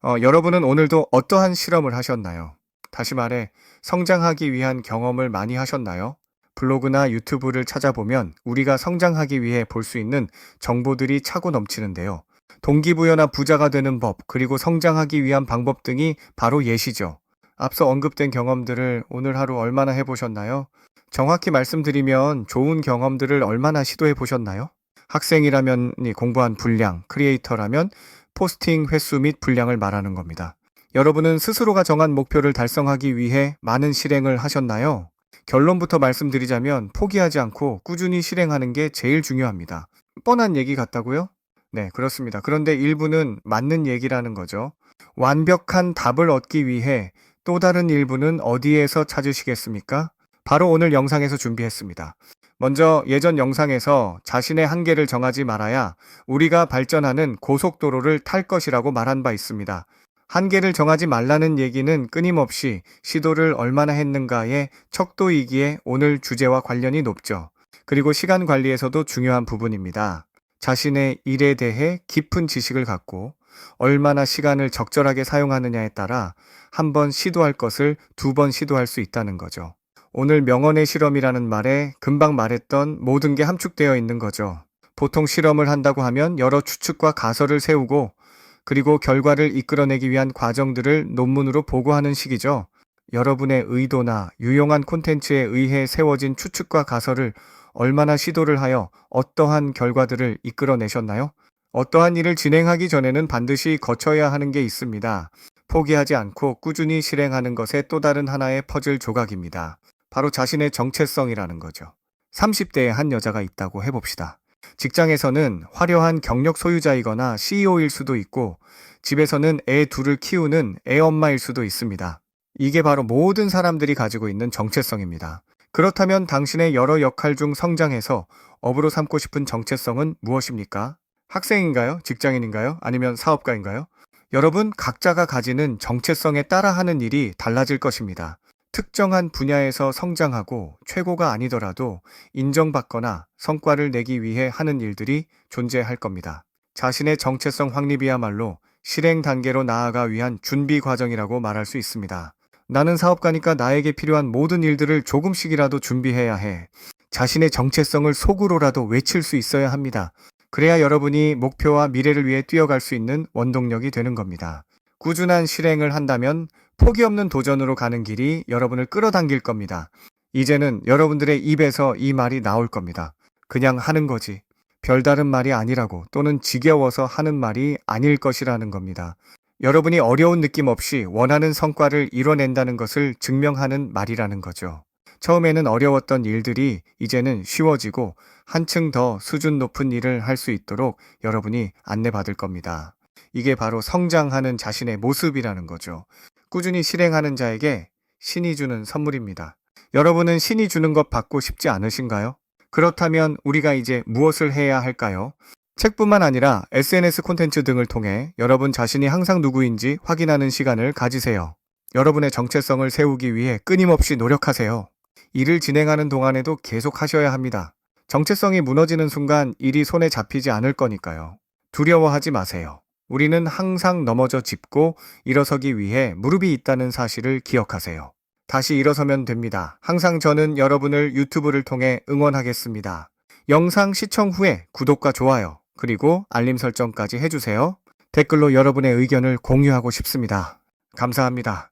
여러분은 오늘도 어떠한 실험을 하셨나요? 다시 말해, 성장하기 위한 경험을 많이 하셨나요? 블로그나 유튜브를 찾아보면 우리가 성장하기 위해 볼 수 있는 정보들이 차고 넘치는데요. 동기부여나 부자가 되는 법, 그리고 성장하기 위한 방법 등이 바로 예시죠. 앞서 언급된 경험들을 오늘 하루 얼마나 해보셨나요? 정확히 말씀드리면 좋은 경험들을 얼마나 시도해 보셨나요? 학생이라면 공부한 분량, 크리에이터라면 포스팅 횟수 및 분량을 말하는 겁니다. 여러분은 스스로가 정한 목표를 달성하기 위해 많은 실행을 하셨나요? 결론부터 말씀드리자면 포기하지 않고 꾸준히 실행하는 게 제일 중요합니다. 뻔한 얘기 같다고요? 네, 그렇습니다. 그런데 일부는 맞는 얘기라는 거죠. 완벽한 답을 얻기 위해 또 다른 일부는 어디에서 찾으시겠습니까? 바로 오늘 영상에서 준비했습니다. 먼저 예전 영상에서 자신의 한계를 정하지 말아야 우리가 발전하는 고속도로를 탈 것이라고 말한 바 있습니다. 한계를 정하지 말라는 얘기는 끊임없이 시도를 얼마나 했는가의 척도이기에 오늘 주제와 관련이 높죠. 그리고 시간 관리에서도 중요한 부분입니다. 자신의 일에 대해 깊은 지식을 갖고 얼마나 시간을 적절하게 사용하느냐에 따라 한 번 시도할 것을 두 번 시도할 수 있다는 거죠. 오늘 명언의 실험이라는 말에 금방 말했던 모든 게 함축되어 있는 거죠. 보통 실험을 한다고 하면 여러 추측과 가설을 세우고 그리고 결과를 이끌어내기 위한 과정들을 논문으로 보고하는 식이죠. 여러분의 의도나 유용한 콘텐츠에 의해 세워진 추측과 가설을 얼마나 시도를 하여 어떠한 결과들을 이끌어내셨나요? 어떠한 일을 진행하기 전에는 반드시 거쳐야 하는 게 있습니다. 포기하지 않고 꾸준히 실행하는 것의 또 다른 하나의 퍼즐 조각입니다. 바로 자신의 정체성이라는 거죠. 30대의 한 여자가 있다고 해봅시다. 직장에서는 화려한 경력 소유자이거나 CEO일 수도 있고 집에서는 애 둘을 키우는 애엄마일 수도 있습니다. 이게 바로 모든 사람들이 가지고 있는 정체성입니다. 그렇다면 당신의 여러 역할 중 성장해서 업으로 삼고 싶은 정체성은 무엇입니까? 학생인가요? 직장인인가요? 아니면 사업가인가요? 여러분 각자가 가지는 정체성에 따라 하는 일이 달라질 것입니다. 특정한 분야에서 성장하고 최고가 아니더라도 인정받거나 성과를 내기 위해 하는 일들이 존재할 겁니다. 자신의 정체성 확립이야말로 실행 단계로 나아가 위한 준비 과정이라고 말할 수 있습니다. 나는 사업가니까 나에게 필요한 모든 일들을 조금씩이라도 준비해야 해. 자신의 정체성을 속으로라도 외칠 수 있어야 합니다. 그래야 여러분이 목표와 미래를 위해 뛰어갈 수 있는 원동력이 되는 겁니다. 꾸준한 실행을 한다면 포기 없는 도전으로 가는 길이 여러분을 끌어당길 겁니다. 이제는 여러분들의 입에서 이 말이 나올 겁니다. 그냥 하는 거지. 별다른 말이 아니라고 또는 지겨워서 하는 말이 아닐 것이라는 겁니다. 여러분이 어려운 느낌 없이 원하는 성과를 이뤄낸다는 것을 증명하는 말이라는 거죠. 처음에는 어려웠던 일들이 이제는 쉬워지고 한층 더 수준 높은 일을 할 수 있도록 여러분이 안내받을 겁니다. 이게 바로 성장하는 자신의 모습이라는 거죠. 꾸준히 실행하는 자에게 신이 주는 선물입니다. 여러분은 신이 주는 것 받고 싶지 않으신가요? 그렇다면 우리가 이제 무엇을 해야 할까요? 책뿐만 아니라 SNS 콘텐츠 등을 통해 여러분 자신이 항상 누구인지 확인하는 시간을 가지세요. 여러분의 정체성을 세우기 위해 끊임없이 노력하세요. 일을 진행하는 동안에도 계속 하셔야 합니다. 정체성이 무너지는 순간 일이 손에 잡히지 않을 거니까요. 두려워하지 마세요. 우리는 항상 넘어져 짚고 일어서기 위해 무릎이 있다는 사실을 기억하세요. 다시 일어서면 됩니다. 항상 저는 여러분을 유튜브를 통해 응원하겠습니다. 영상 시청 후에 구독과 좋아요, 그리고 알림 설정까지 해주세요. 댓글로 여러분의 의견을 공유하고 싶습니다. 감사합니다.